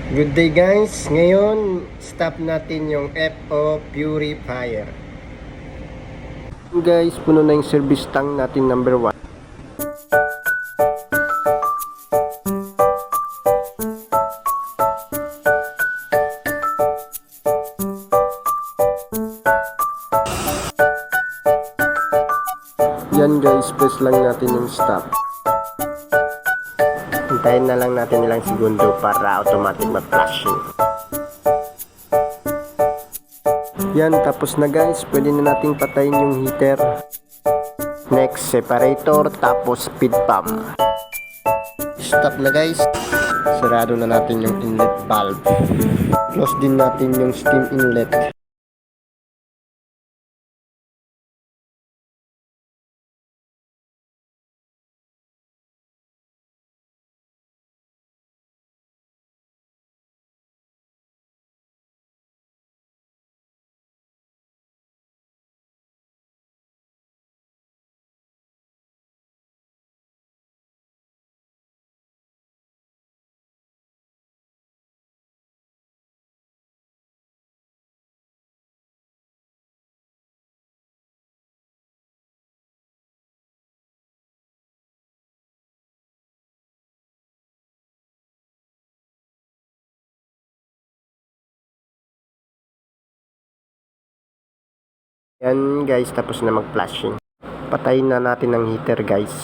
Good day guys, ngayon stop natin yung FO purifier. Guys, puno na yung service tank natin number 1. Yan guys, press lang natin yung stop. Hintayin na lang natin ilang segundo para automatic mag-flashing. Yan, tapos na guys, pwede na nating patayin yung heater. Next, separator, tapos speed pump. Stop na guys. Sarado na natin yung inlet valve. Close din natin yung steam inlet. Yan guys, tapos na mag-flashing. Patayin na natin ang heater guys.